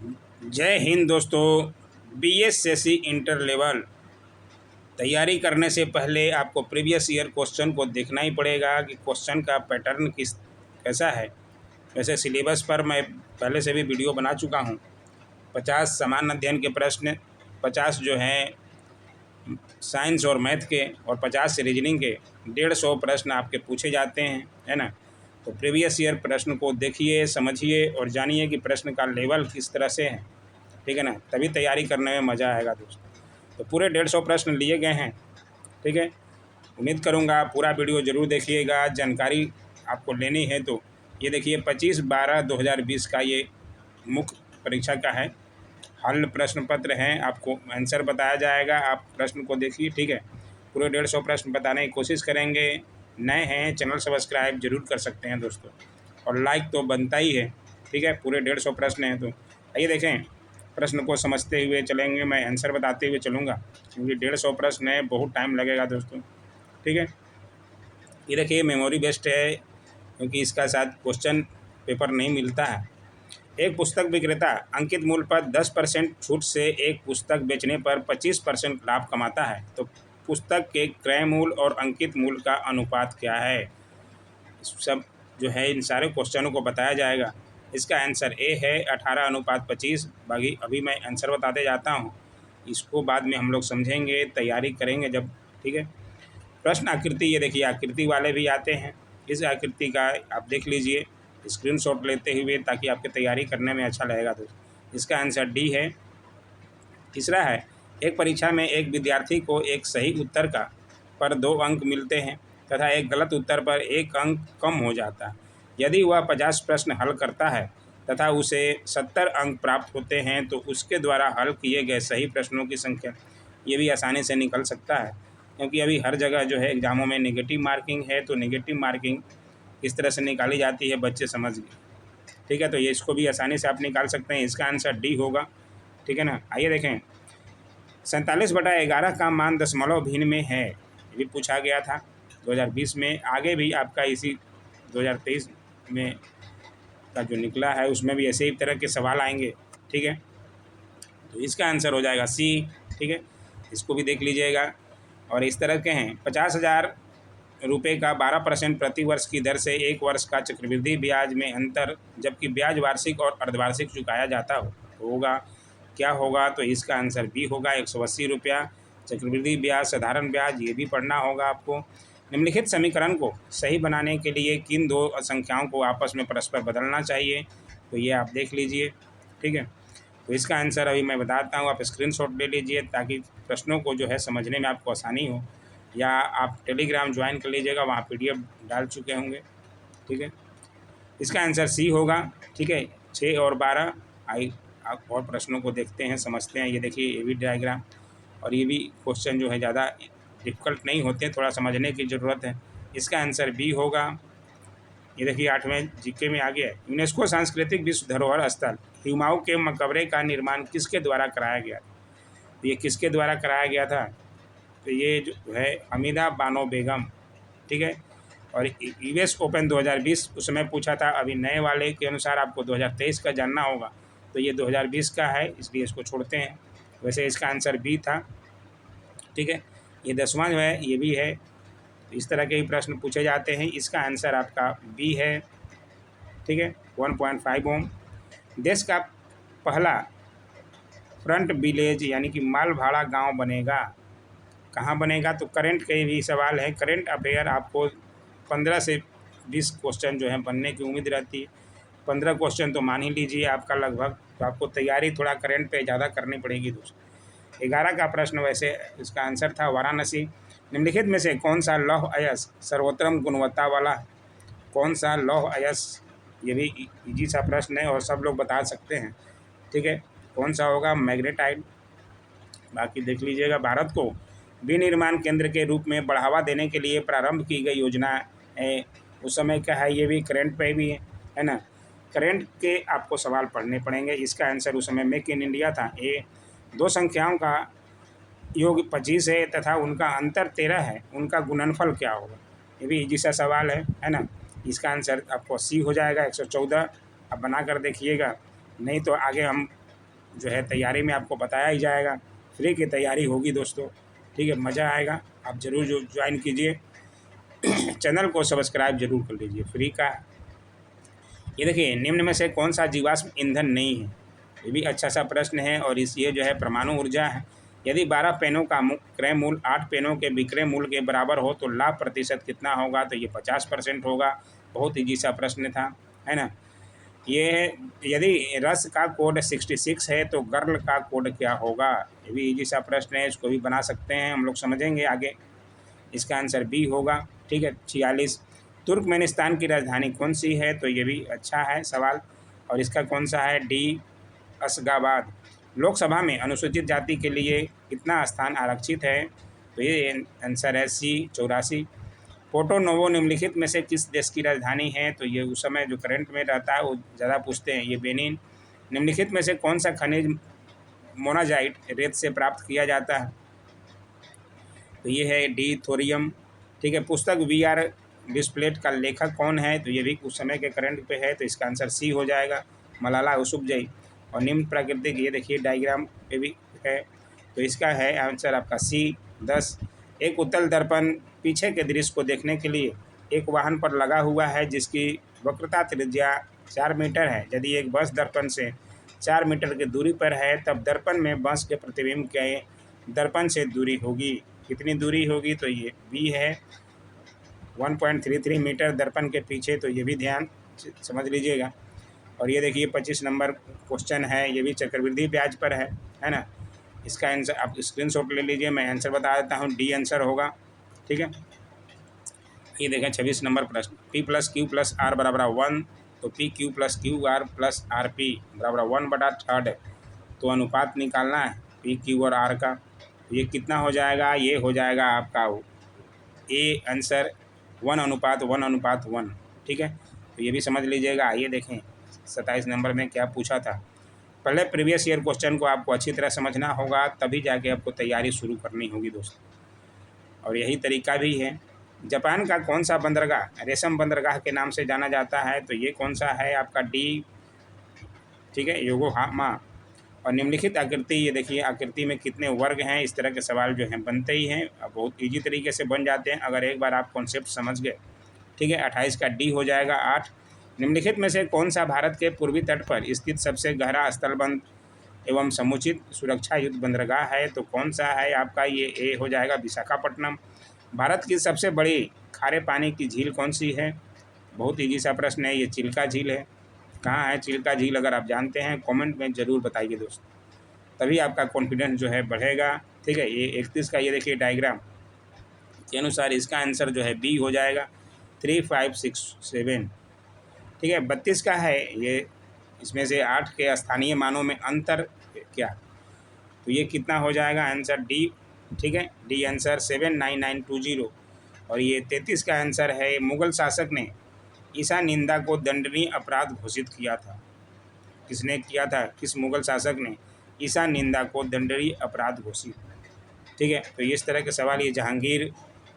जय हिंद दोस्तों। BSSC inter level तैयारी करने से पहले आपको प्रीवियस ईयर क्वेश्चन को देखना ही पड़ेगा कि क्वेश्चन का पैटर्न कैसा है। वैसे सिलेबस पर मैं पहले से भी वीडियो बना चुका हूं। 50 सामान्य अध्ययन के प्रश्न, 50 जो हैं साइंस और मैथ के, और 50 रीजनिंग के 150 प्रश्न आपके पूछे जाते हैं, है ना। तो प्रीवियस ईयर प्रश्न को देखिए, समझिए और जानिए कि प्रश्न का लेवल किस तरह से है, ठीक है ना। तभी तैयारी करने में मज़ा आएगा दोस्तों। तो पूरे 150 प्रश्न लिए गए हैं, ठीक है। उम्मीद करूँगा पूरा वीडियो ज़रूर देखिएगा। जानकारी आपको लेनी है तो ये देखिए 25/12/2020 का ये मुख्य परीक्षा का है। हल प्रश्न पत्र हैं, आपको आंसर बताया जाएगा। आप प्रश्न को देखिए, ठीक है। पूरे 150 प्रश्न बताने की कोशिश करेंगे। नए हैं चैनल सब्सक्राइब जरूर कर सकते हैं दोस्तों, और लाइक तो बनता ही है, ठीक है। पूरे 150 प्रश्न हैं तो आइए देखें। प्रश्न को समझते हुए चलेंगे, मैं आंसर बताते हुए चलूँगा, क्योंकि 150 प्रश्न है, बहुत टाइम लगेगा दोस्तों, ठीक है। ये देखिए मेमोरी बेस्ड है, क्योंकि इसका शायद क्वेश्चन पेपर नहीं मिलता है। एक पुस्तक विक्रेता अंकित मूल्य पर 10% छूट से एक पुस्तक बेचने पर 25% लाभ कमाता है, तो पुस्तक के क्रय मूल्य और अंकित मूल्य का अनुपात क्या है। सब जो है इन सारे क्वेश्चनों को बताया जाएगा। इसका आंसर ए है 18:25। बाकी अभी मैं आंसर बताते जाता हूँ, इसको बाद में हम लोग समझेंगे, तैयारी करेंगे जब, ठीक है। प्रश्न आकृति, ये देखिए आकृति वाले भी आते हैं। इस आकृति का आप देख लीजिए स्क्रीनशॉट लेते हुए, ताकि आपके तैयारी करने में अच्छा लगेगा दोस्तों। इसका आंसर डी है। तीसरा है, एक परीक्षा में एक विद्यार्थी को एक सही उत्तर का पर 2 अंक मिलते हैं तथा एक गलत उत्तर पर 1 अंक कम हो जाता है। यदि वह 50 प्रश्न हल करता है तथा उसे 70 अंक प्राप्त होते हैं, तो उसके द्वारा हल किए गए सही प्रश्नों की संख्या। ये भी आसानी से निकल सकता है, क्योंकि अभी हर जगह जो है एग्ज़ामों में नेगेटिव मार्किंग है, तो नेगेटिव मार्किंग किस तरह से निकाली जाती है बच्चे समझ गए, ठीक है। तो ये इसको भी आसानी से आप निकाल सकते हैं। इसका आंसर डी होगा, ठीक है ना। आइए देखें, 47/11 का मान दशमलव भिन्न में है, ये भी पूछा गया था 2020 में। आगे भी आपका इसी 2023 में का जो निकला है उसमें भी ऐसे ही तरह के सवाल आएंगे, ठीक है। तो इसका आंसर हो जाएगा सी, ठीक है। इसको भी देख लीजिएगा। और इस तरह के हैं, 50,000 रुपये का 12% प्रति वर्ष की दर से 1 वर्ष का चक्रवृद्धि ब्याज में अंतर, जबकि ब्याज वार्षिक और अर्धवार्षिक चुकाया जाता होगा, क्या होगा। तो इसका आंसर बी होगा 180 रुपया। चक्रवृद्धि ब्याज, साधारण ब्याज, ये भी पढ़ना होगा आपको। निम्नलिखित समीकरण को सही बनाने के लिए किन 2 संख्याओं को आपस में परस्पर बदलना चाहिए, तो ये आप देख लीजिए, ठीक है। तो इसका आंसर अभी मैं बताता हूँ, आप स्क्रीनशॉट ले लीजिए ताकि प्रश्नों को जो है समझने में आपको आसानी हो, या आप टेलीग्राम ज्वाइन कर लीजिएगा, वहाँ PDF डाल चुके होंगे, ठीक है। इसका आंसर सी होगा, ठीक है। 6 और 12। आप और प्रश्नों को देखते हैं, समझते हैं। ये देखिए ये भी डायग्राम, और ये भी क्वेश्चन जो है ज़्यादा डिफ़िकल्ट नहीं होते, थोड़ा समझने की ज़रूरत है। इसका आंसर बी होगा। ये देखिए 8वें जीके में आ गया है। यूनेस्को सांस्कृतिक विश्व धरोहर स्थल हुमायूं के मकबरे का निर्माण किसके द्वारा कराया गया था। तो ये किसके द्वारा कराया गया था, तो ये जो है हमीदा बानो बेगम, ठीक है। और US ओपन 2020 उस समय पूछा था। अभी नए वाले के अनुसार आपको 2023 का जानना होगा, तो ये 2020 का है, इसलिए इसको छोड़ते हैं। वैसे इसका आंसर बी था, ठीक है। ये 10वां जो है ये भी है। इस तरह के ही प्रश्न पूछे जाते हैं। इसका आंसर आपका बी है, ठीक है। 1.5 ओम। देश का पहला फ्रंट विलेज यानी कि माल भाड़ा गांव बनेगा, कहाँ बनेगा। तो करंट के भी सवाल है, करंट अफेयर आपको 15 से 20 क्वेश्चन जो है बनने की उम्मीद रहती है। 15 क्वेश्चन तो मान ही लीजिए आपका लगभग, तो आपको तैयारी थोड़ा करंट पे ज़्यादा करनी पड़ेगी दोस्तों। 11 का प्रश्न वैसे इसका आंसर था वाराणसी। निम्नलिखित में से कौन सा लौह अयस्क सर्वोत्तम गुणवत्ता वाला है, कौन सा लौह अयस्क। ये भी इजी सा प्रश्न है और सब लोग बता सकते हैं, ठीक है। कौन सा होगा, मैग्नेटाइट। बाकी देख लीजिएगा। भारत को विनिर्माण केंद्र के रूप में बढ़ावा देने के लिए प्रारंभ की गई योजना है, उस समय का है, ये भी करंट पे भी है ना। करंट के आपको सवाल पढ़ने पड़ेंगे। इसका आंसर उस समय मेक इन इंडिया था। ए 2 संख्याओं का योग 25 है तथा उनका अंतर 13 है, उनका गुणनफल क्या होगा। ये भी इजी सा सवाल है ना। इसका आंसर आपको सी हो जाएगा 114। आप बना कर देखिएगा, नहीं तो आगे हम जो है तैयारी में आपको बताया ही जाएगा। फ्री की तैयारी होगी दोस्तों, ठीक है, मज़ा आएगा। आप ज़रूर जो ज्वाइन कीजिए, चैनल को सब्सक्राइब जरूर कर लीजिए, फ्री का। ये देखिए, निम्न में से कौन सा जीवाश्म ईंधन नहीं है? ये भी अच्छा सा प्रश्न है। और इस ये जो है परमाणु ऊर्जा है। यदि 12 पेनों का क्रय मूल्य 8 पेनों के विक्रय मूल्य के बराबर हो तो लाभ प्रतिशत कितना होगा? तो ये 50% होगा। बहुत ईजी सा प्रश्न था, है ना। ये है, यदि रस का कोड 66 है तो गर्ल का कोड क्या होगा? ये भी इजी सा प्रश्न है, इसको भी बना सकते हैं, हम लोग समझेंगे आगे। इसका आंसर बी होगा, ठीक है। 46, तुर्कमेनिस्तान की राजधानी कौन सी है? तो ये भी अच्छा है सवाल। और इसका कौन सा है? D, Ashgabat. लोकसभा में अनुसूचित जाति के लिए कितना स्थान आरक्षित है? तो ये आंसर है सी, 84। पोर्टो नोवो निम्नलिखित में से किस देश की राजधानी है? तो ये उस समय जो करंट में रहता है वो ज़्यादा पूछते हैं, ये बेनिन। निम्नलिखित में से कौन सा खनिज मोनाजाइट रेत से प्राप्त किया जाता है? तो ये है डी, थोरियम, ठीक है। पुस्तक वी आर डिस्प्लेट का लेखक कौन है? तो ये भी उस समय के करंट पे है, तो इसका आंसर सी हो जाएगा, मलाला यूसुफजई। और निम्न प्राकृतिक, ये देखिए डायग्राम पे भी है, तो इसका है आंसर आपका सी, 10। एक उत्तल दर्पण पीछे के दृश्य को देखने के लिए एक वाहन पर लगा हुआ है जिसकी वक्रता त्रिज्या 4 मीटर है। यदि एक बस दर्पण से 4 मीटर की दूरी पर है तब दर्पण में बस के प्रतिबिंब के दर्पण से दूरी होगी, कितनी दूरी होगी? तो ये बी है, 1.33 मीटर दर्पण के पीछे। तो ये भी ध्यान समझ लीजिएगा। और ये देखिए 25 नंबर क्वेश्चन है, ये भी चक्रवृद्धि ब्याज पर है ना। इसका आंसर आप स्क्रीनशॉट ले लीजिए, मैं आंसर बता देता हूँ, डी आंसर होगा, ठीक है। ये देखें 26 नंबर प्रश्न, P plus Q plus R बराबर 1, तो P Q plus Q R plus R P बराबर 1/3। तो अनुपात निकालना है पी क्यू और आर का। ये कितना हो जाएगा? ये हो जाएगा आपका ए आंसर 1:1:1, ठीक है। तो ये भी समझ लीजिएगा। आइए देखें 27 नंबर में क्या पूछा था। पहले प्रीवियस ईयर क्वेश्चन को आपको अच्छी तरह समझना होगा, तभी जाके आपको तैयारी शुरू करनी होगी दोस्तों। और यही तरीका भी है। जापान का कौन सा बंदरगाह रेशम बंदरगाह के नाम से जाना जाता है? तो ये कौन सा है आपका? डी, ठीक है, योकोहामा। और निम्नलिखित आकृति, ये देखिए आकृति में कितने वर्ग हैं? इस तरह के सवाल जो हैं बनते ही हैं, बहुत ईजी तरीके से बन जाते हैं अगर एक बार आप कॉन्सेप्ट समझ गए, ठीक है। 28 का डी हो जाएगा, 8। निम्नलिखित में से कौन सा भारत के पूर्वी तट पर स्थित सबसे गहरा स्थलबंद एवं समुचित सुरक्षा युक्त बंदरगाह है? तो कौन सा है आपका? ये ए हो जाएगा, विशाखापट्टनम। भारत की सबसे बड़ी खारे पानी की झील कौन सी है? बहुत ईजी सा प्रश्न है, ये चिल्का झील है। कहाँ है चिल्का झील? अगर आप जानते हैं कमेंट में ज़रूर बताइए दोस्तों, तभी आपका कॉन्फिडेंस जो है बढ़ेगा, ठीक है। ये 31 का, ये देखिए डायग्राम के अनुसार इसका आंसर जो है बी हो जाएगा, 3, 5, 6, 7, ठीक है। 32 का है ये, इसमें से 8 के स्थानीय मानों में अंतर क्या? तो ये कितना हो जाएगा? आंसर डी, ठीक है, डी आंसर 79920। और ये 33 का आंसर है, मुगल शासक ने ईसा निंदा को दंडनीय अपराध घोषित किया था। किसने किया था? किस मुगल शासक ने ईसा निंदा को दंडनीय अपराध घोषित, ठीक है। तो इस तरह के सवाल, ये जहांगीर,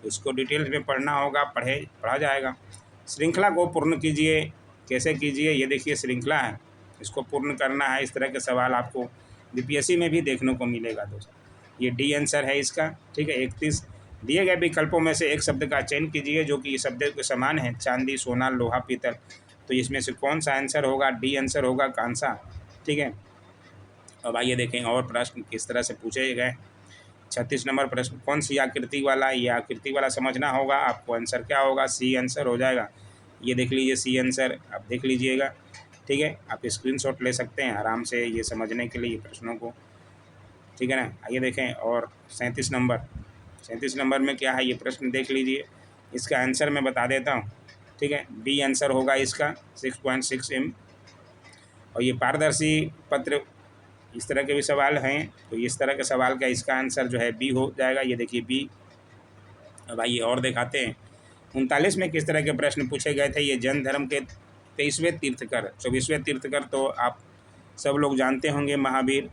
इसको डिटेल्स में पढ़ना होगा, पढ़ा जाएगा। श्रृंखला को पूर्ण कीजिए, कैसे कीजिए? ये देखिए श्रृंखला है, इसको पूर्ण करना है। इस तरह के सवाल आपको बीपीएससी में भी देखने को मिलेगा दोस्तों। ये डी आंसर है इसका, ठीक है। 31, दिए गए विकल्पों में से एक शब्द का चयन कीजिए जो कि शब्द के समान है, चांदी, सोना, लोहा, पीतल। तो इसमें से कौन सा आंसर होगा? डी आंसर होगा, कांसा, ठीक है। अब आइए देखें और प्रश्न किस तरह से पूछे गए। 36 नंबर प्रश्न, कौन सी आकृति वाला? ये आकृति वाला समझना होगा आपको। आंसर क्या होगा? सी आंसर हो जाएगा। ये देख लीजिए सी आंसर, आप देख लीजिएगा, ठीक है। आप स्क्रीनशॉट ले सकते हैं आराम से ये समझने के लिए प्रश्नों को, ठीक है ना। आइए देखें और 37 नंबर में क्या है? ये प्रश्न देख लीजिए, इसका आंसर मैं बता देता हूँ, ठीक है। बी आंसर होगा इसका, 6.6 m। और ये पारदर्शी पत्र, इस तरह के भी सवाल हैं, तो इस तरह के सवाल का इसका आंसर जो है बी हो जाएगा। ये देखिए बी। अब आइए और दिखाते हैं। 39 में किस तरह के प्रश्न पूछे गए थे? ये जैन धर्म के 23वें तीर्थकर, 24वें तीर्थकर तो आप सब लोग जानते होंगे, महावीर।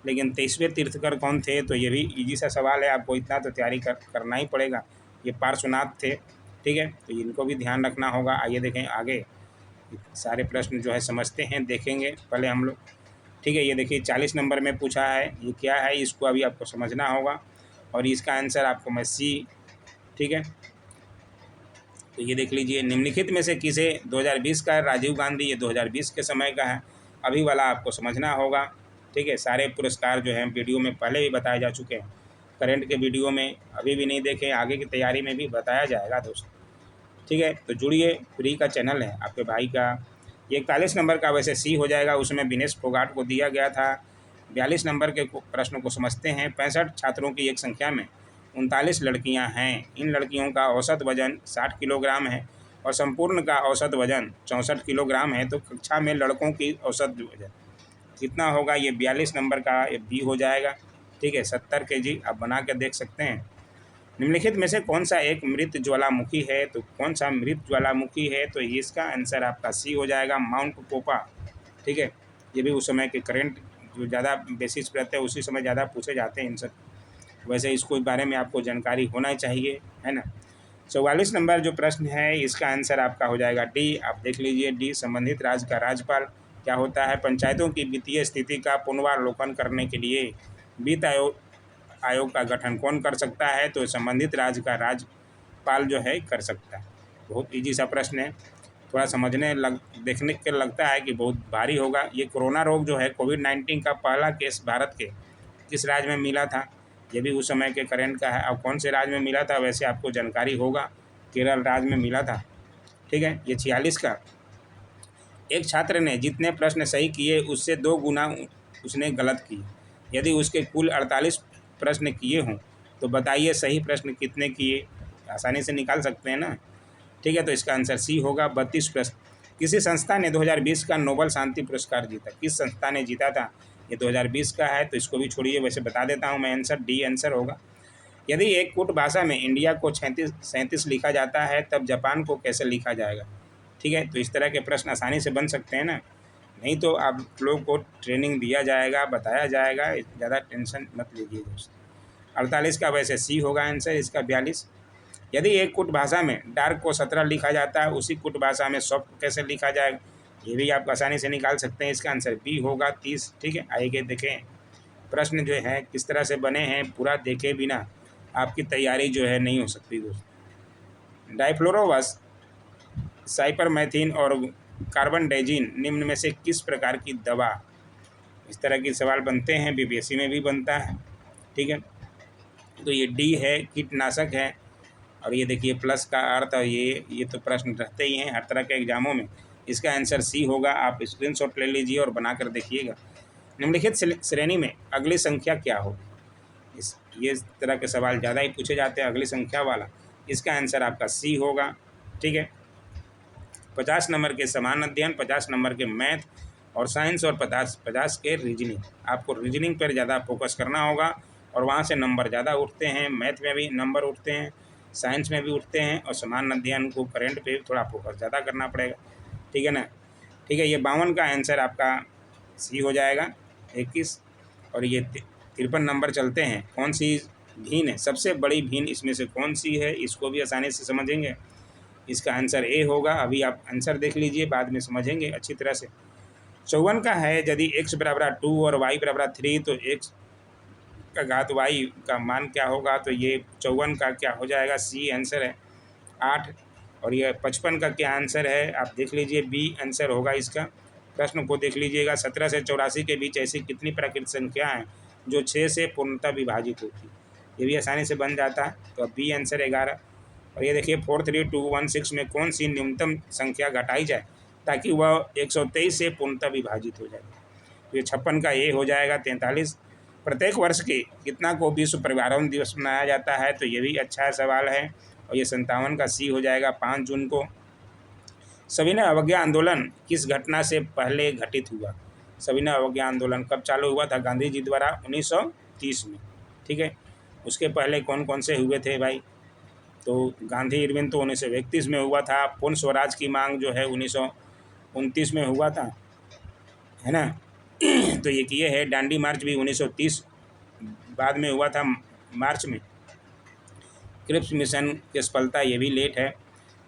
लेकिन 23वें तीर्थकर कौन थे? तो ये भी इजी सा सवाल है, आपको इतना तो तैयारी करना ही पड़ेगा। ये पार्श्वनाथ थे, ठीक है, तो इनको भी ध्यान रखना होगा। आइए देखें आगे, सारे प्रश्न जो है समझते हैं, देखेंगे। पहले हम लोग ठीक है। ये देखिए 40 नंबर में पूछा है, ये क्या है, इसको अभी आपको समझना होगा और इसका आंसर आपको मैं सी, ठीक है। तो ये देख लीजिए, निम्नलिखित में से किसे 2020 का राजीव गांधी, ये 2020 के समय का है, अभी वाला आपको समझना होगा, ठीक है। सारे पुरस्कार जो हैं वीडियो में पहले भी बताए जा चुके हैं, करंट के वीडियो में अभी भी नहीं देखे, आगे की तैयारी में भी बताया जाएगा दोस्तों, ठीक है। तो जुड़िए, फ्री का चैनल है आपके भाई का। ये 41 नंबर का वैसे सी हो जाएगा, उसमें विनेश फोगाट को दिया गया था। 42 नंबर के प्रश्न को समझते हैं। 65 छात्रों की एक संख्या में 39 लड़कियां हैं। इन लड़कियों का औसत वजन 60 किलोग्राम है और संपूर्ण का औसत वजन 64 किलोग्राम है। तो कक्षा में लड़कों की औसत वजन कितना होगा? ये 42 नंबर का ये बी हो जाएगा, ठीक है। 70 kg आप बना के देख सकते हैं। निम्नलिखित में से कौन सा एक मृत ज्वालामुखी है? तो कौन सा मृत ज्वालामुखी है? तो इसका आंसर आपका सी हो जाएगा, माउंट पोपा, ठीक है। ये भी उस समय के करंट जो ज़्यादा बेसिस पर रहते हैं उसी समय ज़्यादा पूछे जाते हैं इन सब, वैसे इसको बारे में आपको जानकारी होना चाहिए, है ना। 44 नंबर जो प्रश्न है इसका आंसर आपका हो जाएगा डी। आप देख लीजिए डी, संबंधित राज्य का राज्यपाल क्या होता है? पंचायतों की वित्तीय स्थिति का पुनरावलोकन करने के लिए वित्त आयोग का गठन कौन कर सकता है? तो संबंधित राज्य का राज्यपाल जो है कर सकता है। बहुत इजी सा प्रश्न है, थोड़ा देखने के लगता है कि बहुत भारी होगा। ये कोरोना रोग जो है कोविड-19 का पहला केस भारत के किस राज्य में मिला था? ये भी उस समय के करंट का है। अब कौन से राज्य में मिला था वैसे आपको जानकारी होगा, केरल राज्य में मिला था, ठीक है। ये 46 का, एक छात्र ने जितने प्रश्न सही किए उससे 2 गुना उसने गलत किए। यदि उसके कुल 48 प्रश्न किए हों तो बताइए सही प्रश्न कितने किए? आसानी से निकाल सकते हैं ना, ठीक है। तो इसका आंसर सी होगा, 32 प्रश्न। किसी संस्था ने 2020 का नोबेल शांति पुरस्कार जीता? किस संस्था ने जीता था? ये 2020 का है, तो इसको भी छोड़िए, वैसे बता देता हूँ मैं आंसर, डी आंसर होगा। यदि एक कूट भाषा में इंडिया को 37 लिखा जाता है तब जापान को कैसे लिखा जाएगा? ठीक है। तो इस तरह के प्रश्न आसानी से बन सकते हैं ना, नहीं तो आप लोग को ट्रेनिंग दिया जाएगा, बताया जाएगा, ज़्यादा टेंशन मत लीजिए दोस्त। 48 का वैसे सी होगा आंसर इसका, 42। यदि एक कुट भाषा में डार्क को 17 लिखा जाता है, उसी कुट भाषा में सॉफ्ट कैसे लिखा जाएगा? ये भी आप आसानी से निकाल सकते हैं, इसका आंसर बी होगा, 30, ठीक है। आइए देखें प्रश्न जो है किस तरह से बने हैं, पूरा देखे बिना आपकी तैयारी जो है नहीं हो सकती दोस्त। डाइफ्लोरोवस, साइपरमेथ्रिन और कार्बन डाइजीन निम्न में से किस प्रकार की दवा? इस तरह के सवाल बनते हैं, बीपीएससी में भी बनता है, ठीक है। तो ये डी है, कीटनाशक है। और ये देखिए प्लस का अर्थ, और ये तो प्रश्न रहते ही हैं हर तरह के एग्जामों में। इसका आंसर सी होगा, आप स्क्रीनशॉट ले लीजिए और बना कर देखिएगा। निम्नलिखित श्रेणी में अगली संख्या क्या हो? ये तरह के सवाल ज़्यादा ही पूछे जाते हैं, अगली संख्या वाला। इसका आंसर आपका सी होगा, ठीक है। 50 नंबर के समान अध्ययन, 50 नंबर के मैथ और साइंस और 50 के रीजनिंग। आपको रीजनिंग पर ज़्यादा फोकस करना होगा और वहाँ से नंबर ज़्यादा उठते हैं। मैथ में भी नंबर उठते हैं, साइंस में भी उठते हैं, और समान अध्ययन को करंट पे थोड़ा फोकस ज़्यादा करना पड़ेगा, ठीक है ना। ठीक है, ये 52 का आंसर आपका सी हो जाएगा, 21। और ये 53 नंबर चलते हैं। कौन सी भीन है, सबसे बड़ी भीन इसमें से कौन सी है? इसको भी आसानी से समझेंगे, इसका आंसर ए होगा। अभी आप आंसर देख लीजिए, बाद में समझेंगे अच्छी तरह से। 54 का है, यदि x बराबर 2 और y बराबर 3 तो x का घात y का मान क्या होगा? तो ये 54 का क्या हो जाएगा? सी आंसर है, 8। और ये 55 का क्या आंसर है? आप देख लीजिए, बी आंसर होगा इसका। प्रश्न को देख लीजिएगा, 17 से 84 के बीच ऐसी कितनी प्राकृतिक संख्या हैं जो 6 से पूर्णतः विभाजित होती है? ये भी आसानी से बन जाता है, तो अब बी आंसर 11। और ये देखिए 43216 में कौन सी न्यूनतम संख्या घटाई जाए ताकि वह 123 से पूर्णतः विभाजित हो जाए? तो ये 56 का ए हो जाएगा, 43। प्रत्येक वर्ष के कितना को विश्व पर्यावरण दिवस मनाया जाता है? तो ये भी अच्छा सवाल है, और ये 57 का सी हो जाएगा, 5 जून को। सविनय अवज्ञा आंदोलन किस घटना से पहले घटित हुआ? सविनय अवज्ञा आंदोलन कब चालू हुआ था? गांधी जी द्वारा 1930 में, ठीक है। उसके पहले कौन कौन से हुए थे भाई? तो गांधी इरविन तो 1931 में हुआ था। पूर्ण स्वराज की मांग जो है 1929 में हुआ था, है ना। तो ये है। डांडी मार्च भी 1930 बाद में हुआ था, मार्च में। क्रिप्स मिशन की सफलता ये भी लेट है।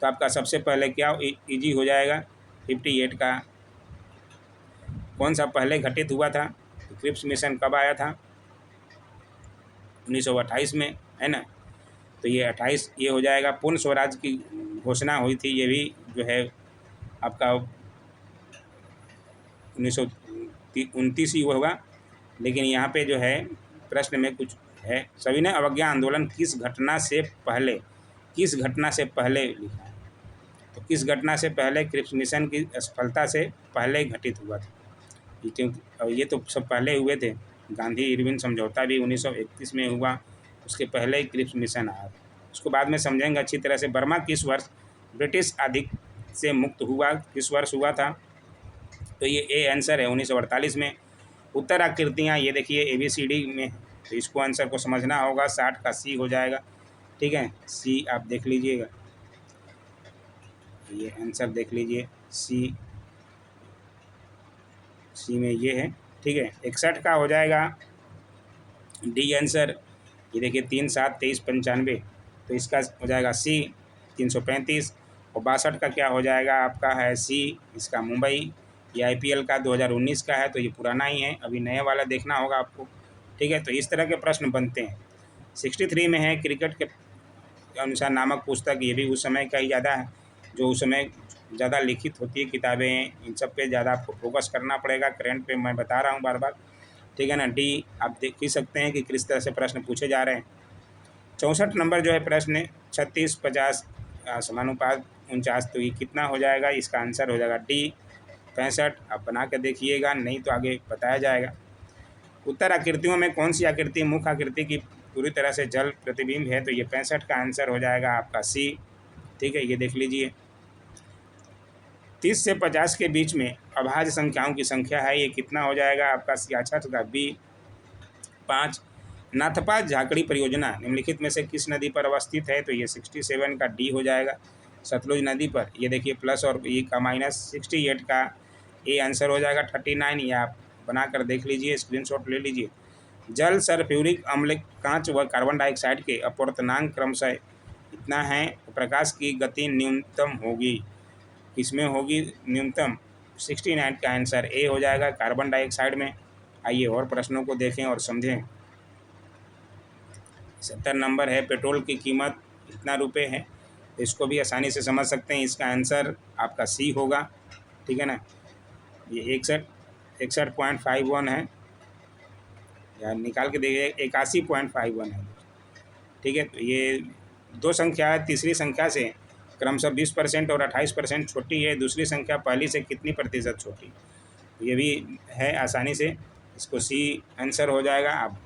तो आपका सबसे पहले क्या इजी हो जाएगा? 58 का कौन सा पहले घटित हुआ था? तो क्रिप्स मिशन कब आया था? 1928 में, है ना। तो ये 28 ये हो जाएगा। पूर्ण स्वराज की घोषणा हुई थी, ये भी जो है आपका 1929 ही होगा। लेकिन यहाँ पे जो है प्रश्न में कुछ है। सविनय अवज्ञा आंदोलन किस घटना से पहले लिखा है? तो किस घटना से पहले? क्रिप्स मिशन की सफलता से पहले घटित हुआ था, क्योंकि ये तो सब पहले हुए थे। गांधी इरविन समझौता भी 1931 में हुआ, उसके पहले ही क्रिप्स मिशन आया। उसको बाद में समझेंगे अच्छी तरह से। बर्मा किस वर्ष ब्रिटिश आधिपत्य से मुक्त हुआ? किस वर्ष हुआ था? तो ये ए आंसर है 1948 में। उत्तर आकृतियाँ ये देखिए ABCD में, तो इसको आंसर को समझना होगा। 60 का C हो जाएगा, ठीक है। C आप देख लीजिएगा, ये आंसर देख लीजिए। सी में ये है, ठीक है। 61 का हो जाएगा D आंसर। ये देखिए 3, 7, 23, 95, तो इसका हो जाएगा C 335। और 62 का क्या हो जाएगा? आपका है C, इसका मुंबई। ये IPL का 2019 का है, तो ये पुराना ही है, अभी नया वाला देखना होगा आपको, ठीक है। तो इस तरह के प्रश्न बनते हैं। 63 में है क्रिकेट के अनुसार नामक पुस्तक, ये भी उस समय का ही ज़्यादा है, जो उस समय ज़्यादा लिखित होती है किताबें, इन सब पे ज़्यादा आपको फोकस करना पड़ेगा। करंट पे मैं बता रहा हूँ बार बार, ठीक है ना। D आप देख ही सकते हैं कि किस तरह से प्रश्न पूछे जा रहे हैं। 64 नंबर जो है प्रश्न 36, 50 समानुपात 49, तो ये कितना हो जाएगा? इसका आंसर हो जाएगा D 65। आप बना के देखिएगा, नहीं तो आगे बताया जाएगा। उत्तर आकृतियों में कौन सी आकृति मुख्य आकृति की पूरी तरह से जल प्रतिबिंब है? तो ये 65 का आंसर हो जाएगा आपका C, ठीक है। ये देख लीजिए। 30 से 50 के बीच में अभाज्य संख्याओं की संख्या है, ये कितना हो जाएगा आपका? 66 का B 5। नाथपा झाकड़ी परियोजना निम्नलिखित में से किस नदी पर अवस्थित है? तो ये 67 का D हो जाएगा, सतलुज नदी पर। ये देखिए प्लस और E का माइनस। 68 का A आंसर हो जाएगा। 39 ये आप बना कर देख लीजिए, स्क्रीनशॉट ले लीजिए। जल सल्फ्यूरिक अम्ल, कांच व कार्बन डाइऑक्साइड के अपवर्तनांक क्रमशः इतना है, प्रकाश की गति न्यूनतम होगी, किसमें होगी न्यूनतम? 69 का आंसर A हो जाएगा, कार्बन डाइऑक्साइड में। आइए और प्रश्नों को देखें और समझें। 70 नंबर है पेट्रोल की कीमत कितना रुपये है? तो इसको भी आसानी से समझ सकते हैं, इसका आंसर आपका C होगा, ठीक है ना। ये 61.51 है, या निकाल के देखिए 81.51 है, ठीक है। तो ये दो संख्या है, तीसरी संख्या से क्रमशः 20% और 28% छोटी है, दूसरी संख्या पहली से कितनी प्रतिशत छोटी? ये भी है आसानी से, इसको C आंसर हो जाएगा। आप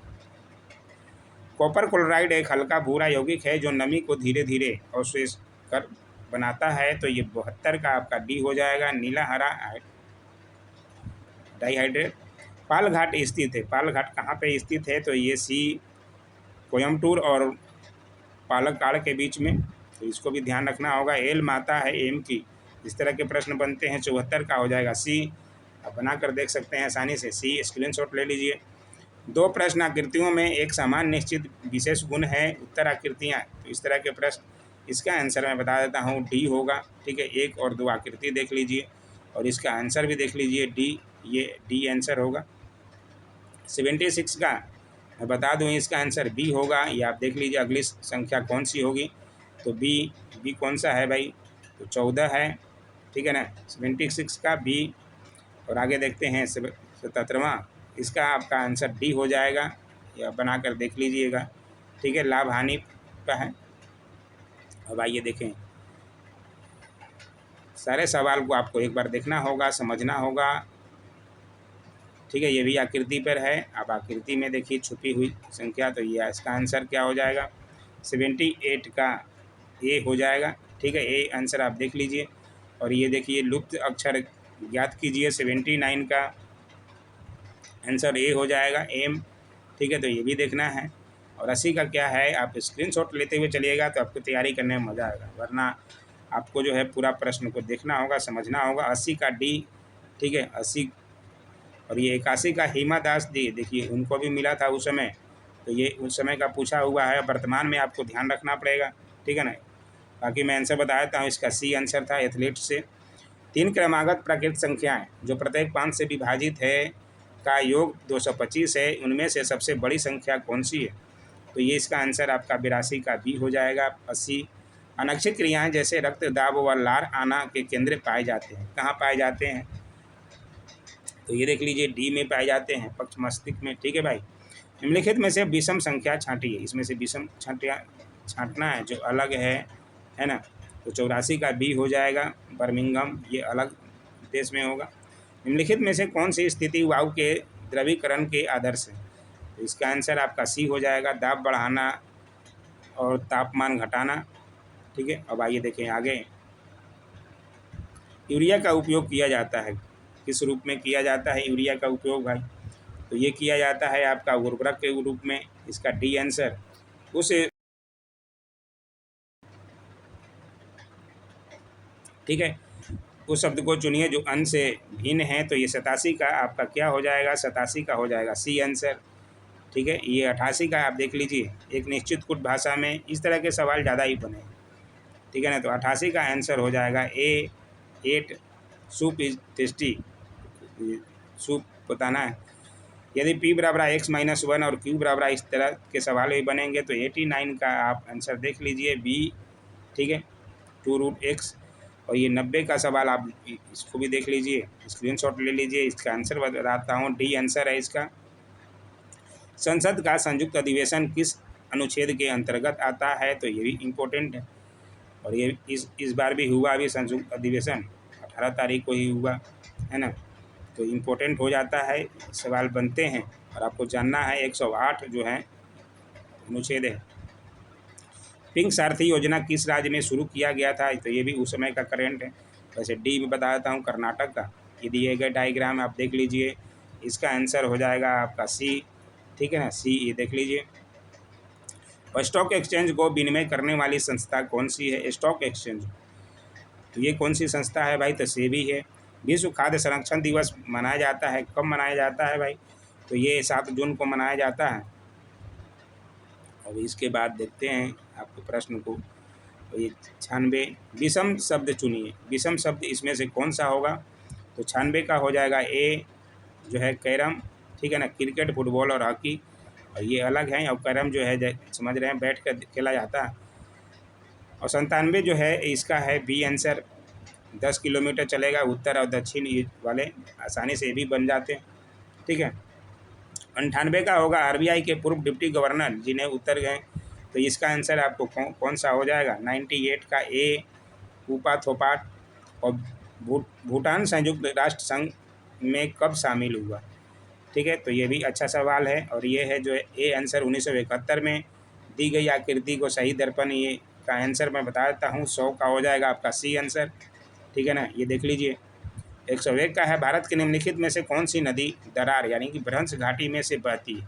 कॉपर क्लोराइड एक हल्का भूरा यौगिक है जो नमी को धीरे धीरे अवशेष कर बनाता है, तो ये 72 का आपका D हो जाएगा, नीला हरा डाइहाइड्रेट। पालघाट स्थित है, पालघाट कहाँ पे स्थित है? तो ये C कोयम्बटूर और पालक्काड़ के बीच में, तो इसको भी ध्यान रखना होगा। एल माता है एम की, इस तरह के प्रश्न बनते हैं। 74 का हो जाएगा C, आप बना कर देख सकते हैं आसानी से। C स्क्रीनशॉट ले लीजिए। दो प्रश्न आकृतियों में एक समान निश्चित विशेष गुण है, उत्तर आकृतियाँ, तो इस तरह के प्रश्न, इसका आंसर मैं बता देता हूँ D होगा, ठीक है। 1 और 2 आकृति देख लीजिए और इसका आंसर भी देख लीजिए D, ये D आंसर होगा। 76 का मैं बता दूं, इसका आंसर B होगा, ये आप देख लीजिए अगली संख्या कौन सी होगी। तो B कौन सा है भाई? तो 14 है, ठीक है ना। 76 का B। और आगे देखते हैं 77वां, इसका आपका आंसर D हो जाएगा, या बना कर देख लीजिएगा, ठीक है। लाभ हानि का है। अब आइए देखें, सारे सवाल को आपको एक बार देखना होगा, समझना होगा, ठीक है। ये भी आकृति पर है। अब आकृति में देखिए छुपी हुई संख्या, तो ये इसका आंसर क्या हो जाएगा? 78 का A हो जाएगा, ठीक है। A आंसर आप देख लीजिए। और ये देखिए लुप्त अक्षर ज्ञात कीजिए, 79 का आंसर A हो जाएगा, M, ठीक है। तो ये भी देखना है। और 80 का क्या है? आप स्क्रीनशॉट लेते हुए चलिएगा तो आपको तैयारी करने में मज़ा आएगा, वरना आपको जो है पूरा प्रश्न को देखना होगा, समझना होगा। 80 का D, ठीक है, 80। और ये 81 का हिमा दास दी, देखिए उनको भी मिला था उस समय, तो ये उस समय का पूछा हुआ है, वर्तमान में आपको ध्यान रखना पड़ेगा, ठीक है ना। बाकी मैं आंसर बता देता हूँ, इसका C आंसर था, एथलीट से। 3 क्रमागत प्राकृतिक संख्याएं जो प्रत्येक 5 से विभाजित है का योग 225 है, उनमें से सबसे बड़ी संख्या कौन सी है? तो ये इसका आंसर आपका 82 का बी हो जाएगा। 80 अनक्षित क्रियाएं जैसे रक्तदाब व लार आना के केंद्र पाए जाते हैं, कहाँ पाए जाते हैं? तो ये देख लीजिए डी में पाए जाते हैं, पक्ष मस्तिष्क में। ठीक है भाई। निम्नलिखित में से विषम संख्या छांटिए, इसमें से विषम छांटना है जो अलग है ना। तो 84 का बी हो जाएगा, बर्मिंघम, ये अलग देश में होगा। निम्नलिखित में से कौन सी स्थिति वायु के द्रवीकरण के आदर्श है? तो इसका आंसर आपका सी हो जाएगा, दाब बढ़ाना और तापमान घटाना। ठीक है। अब आइए देखें आगे। यूरिया का उपयोग किया जाता है, किस रूप में किया जाता है यूरिया का उपयोग भाई? तो ये किया जाता है आपका उर्वरक के रूप में, इसका डी आंसर। उस ठीक है, उस शब्द को चुनिए जो अन से भिन्न है। तो ये 87 का आपका क्या हो जाएगा? 87 का हो जाएगा सी आंसर। ठीक है। ये 88 का आप देख लीजिए, एक निश्चित कुट भाषा में इस तरह के सवाल ज़्यादा ही बने। ठीक है ना। तो 88 का आंसर हो जाएगा ए 8 सूप इज टेस्टी, सूप बताना है। यदि पी बराबर x-1 और क्यू बराबर इस तरह के सवाल भी बनेंगे तो 89 का आप आंसर देख लीजिए बी। ठीक है, 2√x। और ये 90 का सवाल आप इसको भी देख लीजिए, स्क्रीनशॉट ले लीजिए। इसका आंसर बताता हूँ, डी आंसर है इसका। संसद का संयुक्त अधिवेशन किस अनुच्छेद के अंतर्गत आता है? तो ये भी इम्पोर्टेंट है। और ये इस बार भी हुआ, अभी संयुक्त अधिवेशन 18 तारीख को ही हुआ है ना। तो इम्पोर्टेंट हो जाता है, सवाल बनते हैं और आपको जानना है। 108 जो है अनुच्छेद है। पिंक सारथी योजना किस राज्य में शुरू किया गया था? तो ये भी उस समय का करेंट है। वैसे डी में बता देता हूँ, कर्नाटक का। ये दिए गए डायग्राम आप देख लीजिए, इसका आंसर हो जाएगा आपका सी। ठीक है ना, सी ये देख लीजिए। और स्टॉक एक्सचेंज को विनिमय करने वाली संस्था कौन सी है? स्टॉक एक्सचेंज, तो ये कौन सी संस्था है भाई? तो सेबी है। विश्व खाद्य संरक्षण दिवस मनाया जाता है, कब मनाया जाता है भाई? तो ये 7 जून को मनाया जाता है। और इसके बाद देखते हैं आपके प्रश्न को। तो ये 96 विषम शब्द चुनिए, विषम शब्द इसमें से कौन सा होगा? तो 96 का हो जाएगा ए जो है कैरम। ठीक है ना, क्रिकेट, फुटबॉल और हॉकी, और ये अलग हैं। और कैरम जो है समझ रहे हैं, बैठ कर खेला जाता है। और 97 जो है इसका है बी आंसर। 10 किलोमीटर चलेगा, उत्तर और दक्षिण वाले आसानी से भी बन जाते हैं। ठीक है। 98 का होगा आरबीआई के पूर्व डिप्टी गवर्नर जिन्हें उत्तर गए। तो इसका आंसर आपको कौन सा हो जाएगा? 98 का ए ऊपा थोपाट। और भूटान संयुक्त राष्ट्र संघ में कब शामिल हुआ? ठीक है, तो ये भी अच्छा सवाल है। और ये है जो है ए आंसर 1971 में। दी गई आकृति को सही दर्पण, ये का आंसर मैं बता देता हूँ, 100 का हो जाएगा आपका सी आंसर। ठीक है ना, ये देख लीजिए। 101 का है भारत के निम्नलिखित में से कौन सी नदी दरार यानी कि भ्रंश घाटी में से बहती है?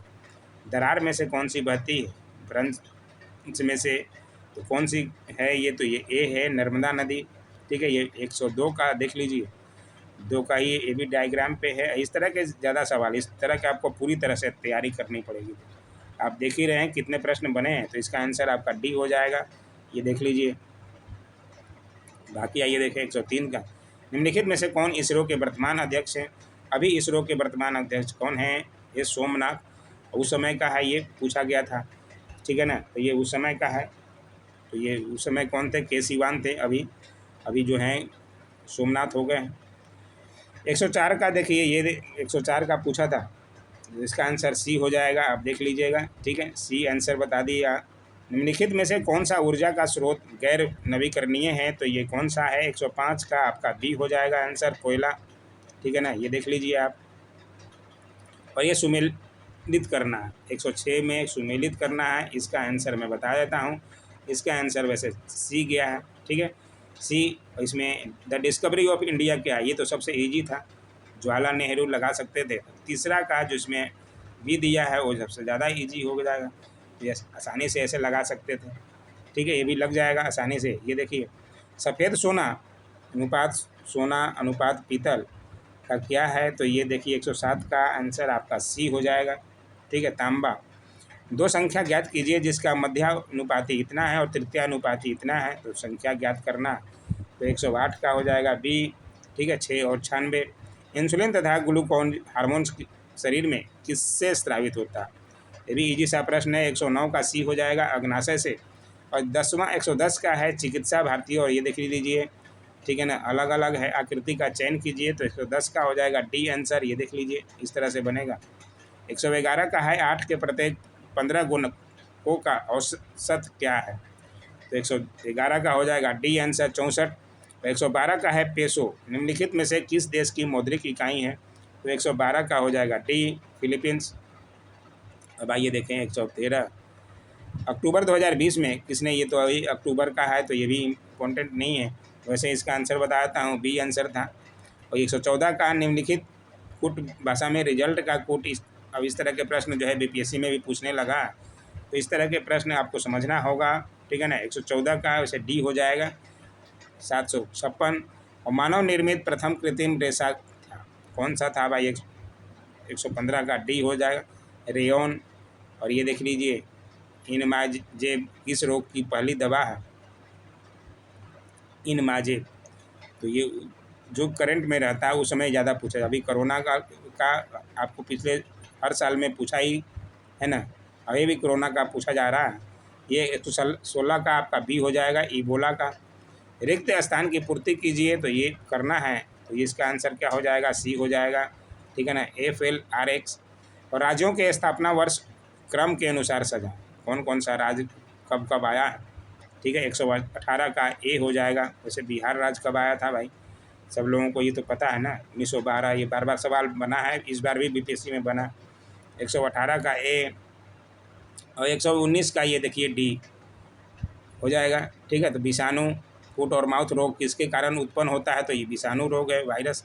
दरार में से कौन सी बहती है भ्रंश में से? तो कौन सी है ये? तो ये ए है, नर्मदा नदी। ठीक है, ये 102 का देख लीजिए, 2 का ये भी डायग्राम पे है। इस तरह के ज़्यादा सवाल, इस तरह के आपको पूरी तरह से तैयारी करनी पड़ेगी। आप देख ही रहे हैं कितने प्रश्न बने हैं। तो इसका आंसर आपका डी हो जाएगा, ये देख लीजिए। बाकी आइए देखें 103 का। निम्नलिखित में से कौन इसरो के वर्तमान अध्यक्ष हैं? अभी इसरो के वर्तमान अध्यक्ष कौन हैं? ये सोमनाथ। उस समय का है, ये पूछा गया था। ठीक है ना, तो ये उस समय का है। तो ये उस समय कौन थे? के सिवान थे। अभी जो हैं सोमनाथ हो गए हैं। 104 का देखिए, ये 104 का पूछा था, इसका आंसर सी हो जाएगा, आप देख लीजिएगा। ठीक है, सी आंसर बता दिया। निम्नलिखित में से कौन सा ऊर्जा का स्रोत गैर नवीकरणीय है? तो ये कौन सा है? 105 का आपका बी हो जाएगा आंसर, कोयला। ठीक है ना, ये देख लीजिए आप। और ये सुमेलित करना है, 106 में सुमेलित करना है। इसका आंसर मैं बता देता हूँ, इसका आंसर वैसे सी गया है। ठीक है, सी। इसमें द डिस्कवरी ऑफ इंडिया क्या है? ये तो सबसे ईजी था, जवाहरलाल नेहरू लगा सकते थे। तीसरा का जो इसमें बी दिया है वो सबसे ज़्यादा ईजी हो जाएगा, ये आसानी से ऐसे लगा सकते थे। ठीक है, ये भी लग जाएगा आसानी से। ये देखिए, सफ़ेद सोना अनुपात सोना अनुपात पीतल का क्या है? तो ये देखिए 107 का आंसर आपका सी हो जाएगा। ठीक है, तांबा। 2 संख्या ज्ञात कीजिए जिसका मध्यानुपाती इतना है और तृतीयानुपाती इतना है। तो संख्या ज्ञात करना, तो 108 का हो जाएगा बी। ठीक है। 6 और 96 इंसुलिन तथा ग्लूकोन हार्मोन्स शरीर में किससे स्रावित होता है? ये भी इजी सा प्रश्न है। 109 का सी हो जाएगा अग्नाशय से। और 10वां 110 का है चिकित्सा भारतीय, और ये देख लीजिए, ठीक है ना, अलग अलग है, आकृति का चयन कीजिए। तो 110 का हो जाएगा डी आंसर, ये देख लीजिए, इस तरह से बनेगा। 111 का है 8 के प्रत्येक 15 गुणकों का औसत क्या है? तो 111 का हो जाएगा डी आंसर 64। तो 112 का है पेसो निम्नलिखित में से किस देश की मौद्रिक इकाई है? तो 112 का हो जाएगा डी फिलीपींस। अब आइए देखें 113 अक्टूबर 2020 में किसने, ये तो अभी अक्टूबर का है तो ये भी इम्पोर्टेंट नहीं है, वैसे इसका आंसर बताता हूँ, बी आंसर था। और 114 का निम्नलिखित कूट भाषा में रिजल्ट का कूट अब इस तरह के प्रश्न जो है बीपीएससी में भी पूछने लगा, तो इस तरह के प्रश्न आपको समझना होगा, ठीक है ना। 114 का वैसे डी हो जाएगा 756। और मानव निर्मित प्रथम कृत्रिम रेशा कौन सा था भाई? 115 का डी हो जाएगा रेयन। और ये देख लीजिए इनमाजेब किस रोग की पहली दवा है? इनमाजेब। तो ये जो करंट में रहता है उस समय ज़्यादा पूछा, अभी कोरोना का आपको पिछले हर साल में पूछा ही है ना, अभी भी कोरोना का पूछा जा रहा है। ये 116 का आपका बी हो जाएगा इबोला का। रिक्त स्थान की पूर्ति कीजिए, तो ये करना है, तो इसका आंसर क्या हो जाएगा? सी हो जाएगा, ठीक है ना, FLRX। और राज्यों के स्थापना वर्ष क्रम के अनुसार सजा, कौन कौन सा राज्य कब कब आया है? ठीक है। 118 का ए हो जाएगा। वैसे बिहार राज्य कब आया था भाई? सब लोगों को ये तो पता है ना, 1912। ये बार बार सवाल बना है, इस बार भी बीपीएससी में बना। 118 का ए और 119 का ये देखिए डी हो जाएगा, ठीक है। तो विषाणु फुट और माउथ रोग किसके कारण उत्पन्न होता है? तो ये विषाणु रोग है, वायरस,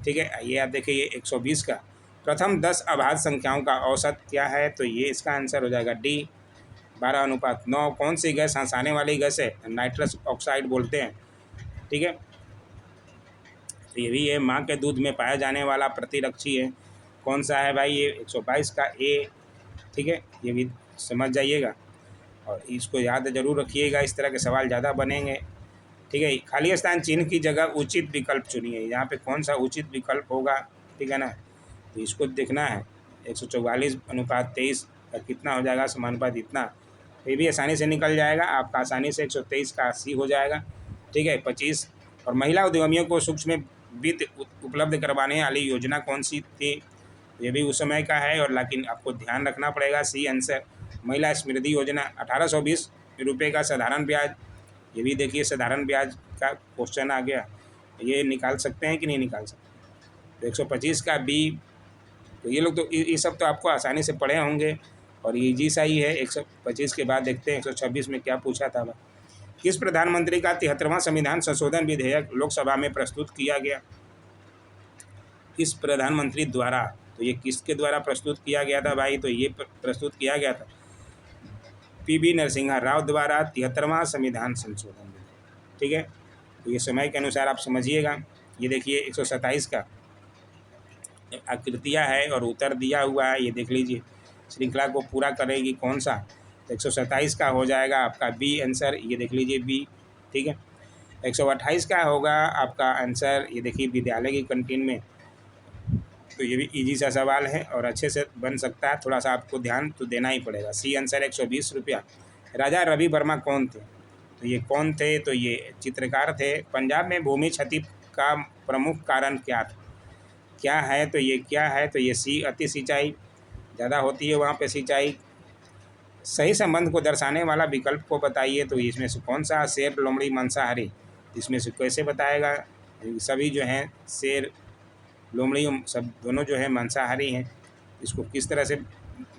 ठीक है। ये आप देखिए ये 120 का प्रथम 10 अभाज्य संख्याओं का औसत क्या है? तो ये इसका आंसर हो जाएगा डी 12:9। कौन सी गैस हंसाने वाली गैस है? नाइट्रस ऑक्साइड बोलते हैं, ठीक है। तो ये भी है माँ के दूध में पाया जाने वाला प्रतिरक्षी है, कौन सा है भाई? ये 122 का ए, ठीक है, ये भी समझ जाइएगा और इसको याद जरूर रखिएगा, इस तरह के सवाल ज़्यादा बनेंगे, ठीक है। खाली स्थान चिन्ह की जगह उचित विकल्प चुनिए, यहाँ पे कौन सा उचित विकल्प होगा, ठीक है ना, तो इसको देखना है। 144:23 का कितना हो जाएगा? समानुपात इतना, ये भी आसानी से निकल जाएगा आपका, आसानी से 123 का सी हो जाएगा, ठीक है। 25 और महिला उद्यमियों को सूक्ष्म वित्त उपलब्ध करवाने वाली योजना कौन सी थी? ये भी उस समय का है, और लेकिन आपको ध्यान रखना पड़ेगा, सी आंसर महिला समृद्धि योजना। 1820 रुपये का साधारण ब्याज, ये भी देखिए साधारण ब्याज का क्वेश्चन आ गया, ये निकाल सकते हैं कि नहीं निकाल सकते? तो 125 का बी, तो ये लोग तो ये सब तो आपको आसानी से पढ़े होंगे और ये जी सा ही है। 125 के बाद देखते हैं 126 में क्या पूछा था। किस प्रधानमंत्री का 73वां संविधान संशोधन विधेयक लोकसभा में प्रस्तुत किया गया? किस प्रधानमंत्री द्वारा? तो ये किसके द्वारा प्रस्तुत किया गया था भाई? तो ये प्रस्तुत किया गया था PV नरसिम्हा राव द्वारा 73वां संविधान संशोधन विधेयक, ठीक है। तो ये समय के अनुसार आप समझिएगा। ये देखिए 127 का आकृतियाँ है और उत्तर दिया हुआ है, ये देख लीजिए, श्रृंखला को पूरा करेगी कौन सा? तो 127 का हो जाएगा आपका बी आंसर, ये देख लीजिए बी, ठीक है। 128 का होगा आपका आंसर, ये देखिए विद्यालय की कंटीन में, तो ये भी इजी सा सवाल है और अच्छे से बन सकता है, थोड़ा सा आपको ध्यान तो देना ही पड़ेगा। सी आंसर 120 रुपया। राजा रवि वर्मा कौन थे? तो ये कौन थे? तो ये चित्रकार थे। पंजाब में भूमि क्षति का प्रमुख कारण क्या था? क्या है? तो ये क्या है? तो ये सी अति सिंचाई, ज़्यादा होती है वहाँ पे सिंचाई। सही संबंध को दर्शाने वाला विकल्प को बताइए, तो इसमें से कौन सा? शेर, लोमड़ी, मांसाहारी, इसमें से कैसे बताएगा? सभी जो हैं शेर, लोमड़ी सब दोनों जो है मांसाहारी हैं, इसको किस तरह से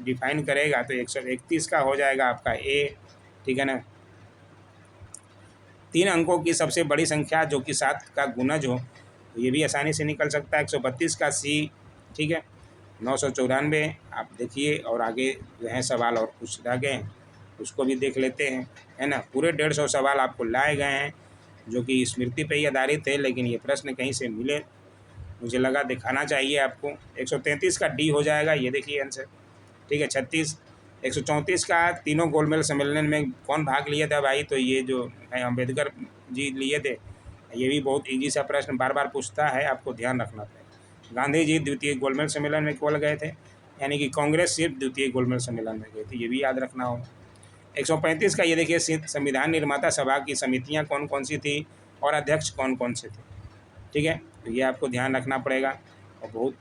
डिफाइन करेगा? तो 131 का हो जाएगा आपका ए, ठीक है ना। 3 अंकों की सबसे बड़ी संख्या जो कि 7 का गुणज हो, तो ये भी आसानी से निकल सकता है। 132 का सी, ठीक है। 994 आप देखिए, और आगे जो है सवाल और कुछ रह गए हैं उसको भी देख लेते हैं, है ना। पूरे 150 सवाल आपको लाए गए हैं जो कि स्मृति पे ही आधारित है, लेकिन ये प्रश्न कहीं से मिले, मुझे लगा दिखाना चाहिए आपको। 133 का डी हो जाएगा, ये देखिए आंसर, ठीक है। 36 134 का तीनों गोलमेज सम्मेलन में कौन भाग लिया था भाई? तो ये जो है अम्बेडकर जी लिए थे, ये भी बहुत ईजी सा प्रश्न बार बार पूछता है, आपको ध्यान रखना पड़ेगा। गांधी जी द्वितीय गोलमेज सम्मेलन में केवल गए थे, यानी कि कांग्रेस सिर्फ द्वितीय गोलमेज सम्मेलन में गई थी, ये भी याद रखना होगा। 135 का ये देखिए, संविधान निर्माता सभा की समितियां कौन कौन सी थी और अध्यक्ष कौन कौन से थे, ठीक है। तो ये आपको ध्यान रखना पड़ेगा और बहुत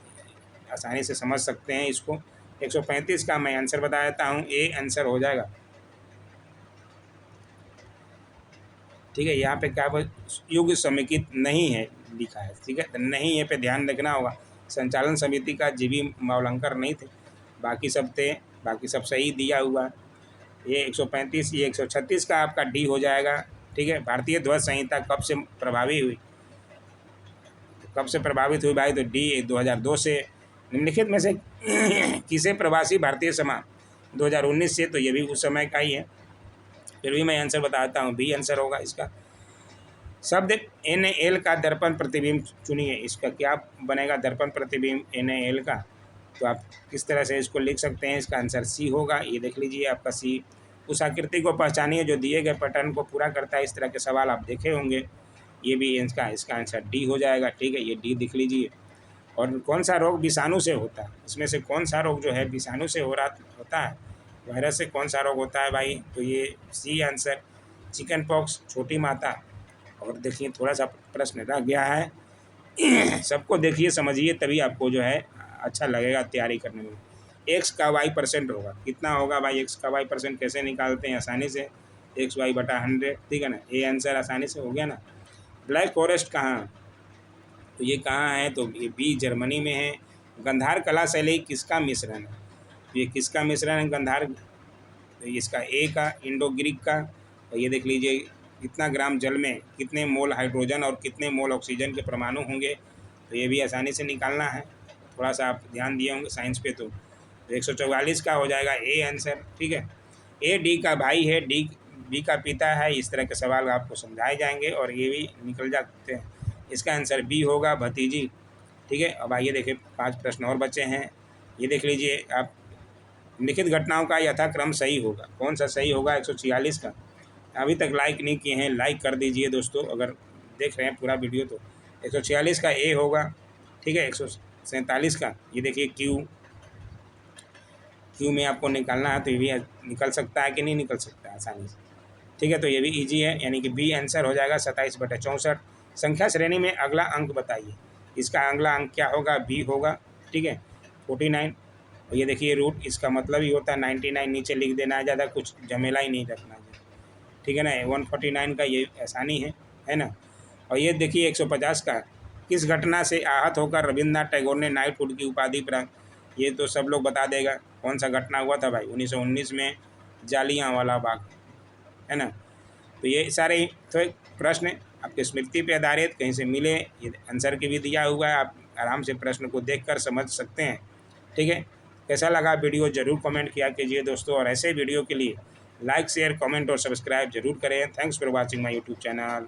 आसानी से समझ सकते हैं इसको। 135 का मैं आंसर बता देता हूँ, ए आंसर हो जाएगा, ठीक है। यहाँ पे क्या युग समेकित नहीं है लिखा है, ठीक है, नहीं है पे ध्यान रखना होगा। संचालन समिति का जीवी मावलंकर नहीं थे, बाकी सब थे, बाकी सब सही दिया हुआ। ये 135, ये 136 का आपका डी हो जाएगा, ठीक है। भारतीय ध्वज संहिता कब से प्रभावी हुई, कब से प्रभावित हुई भाई, तो डी 2002 से। निम्नलिखित में से किसे प्रवासी भारतीय समाज 2019 से, तो ये भी उस समय का ही है, फिर भी मैं आंसर बताता हूँ, बी आंसर होगा इसका। शब्द NaL का दर्पण प्रतिबिंब चुनिए, इसका क्या बनेगा, दर्पण प्रतिबिंब NaL का। तो आप किस तरह से इसको लिख सकते हैं, इसका आंसर सी होगा। ये देख लीजिए आपका सी। उस आकृति को पहचानिए जो दिए गए पैटर्न को पूरा करता है, इस तरह के सवाल आप देखे होंगे, ये भी इसका आंसर डी हो जाएगा, ठीक है। ये डी दिख लीजिए। और कौन सा रोग विषाणु से होता है, इसमें से कौन सा रोग जो है विषाणु से होता है, वायरस से कौन सा रोग होता है भाई, तो ये सी आंसर, चिकन पॉक्स, छोटी माता। और देखिए थोड़ा सा प्रश्न रह गया है सबको देखिए समझिए, तभी आपको जो है अच्छा लगेगा तैयारी करने में। एक्स का y% होगा, कितना होगा भाई, एक्स का y% कैसे निकालते हैं आसानी से, XY/100, ठीक है ना। ये आंसर आसानी से हो गया ना। ब्लैक फॉरेस्ट कहाँ, तो ये कहाँ है, तो ये बी जर्मनी में है। गंधार कला शैली किसका मिश्रण है, ये किसका मिश्रण है गंधार, तो इसका ए का, इंडो ग्रीक का। और ये देख लीजिए कितना ग्राम जल में कितने मोल हाइड्रोजन और कितने मोल ऑक्सीजन के परमाणु होंगे, तो ये भी आसानी से निकालना है, थोड़ा सा आप ध्यान दिए होंगे साइंस पे। तो 144 का हो जाएगा ए आंसर, ठीक है। ए डी का भाई है, डी बी का पिता है, इस तरह के सवाल आपको समझाए जाएंगे और ये भी निकल जाते हैं। इसका आंसर बी होगा, भतीजी, ठीक है। अब आइए देखिए 5 प्रश्न और बचे हैं, ये देख लीजिए आप। लिखित घटनाओं का यथाक्रम सही होगा, कौन सा सही होगा, 146 का। अभी तक लाइक नहीं किए हैं, लाइक कर दीजिए दोस्तों, अगर देख रहे हैं पूरा वीडियो तो। 146 का ए होगा, ठीक है। 147 का ये देखिए क्यू में आपको निकालना है, तो ये भी निकल सकता है कि नहीं निकल सकता है आसानी से, ठीक है। तो ये भी इजी है, यानी कि बी आंसर हो जाएगा, 27/64। संख्या श्रेणी में अगला अंक बताइए, इसका अगला अंक क्या होगा, बी होगा, ठीक है, 49। और ये देखिए रूट, इसका मतलब ही होता है 99, नीचे लिख देना है, ज़्यादा कुछ झमेला ही नहीं रखना है, ठीक है ना। 149 का ये आसानी है ना। और ये देखिए 150 का, किस घटना से आहत होकर रविन्द्रनाथ टैगोर ने नाइटहुड की उपाधि प्राप्त, ये तो सब लोग बता देगा कौन सा घटना हुआ था भाई, 1919 में जालियांवाला बाग, है ना। तो ये सारे तो प्रश्न आपके स्मृति पे आधारित कहीं से मिले, ये आंसर की भी दिया हुआ है, आप आराम से प्रश्न को देखकर समझ सकते हैं, ठीक है। कैसा लगा वीडियो ज़रूर कमेंट किया कीजिए दोस्तों, और ऐसे वीडियो के लिए लाइक शेयर कमेंट और सब्सक्राइब जरूर करें। Thanks for watching my YouTube channel.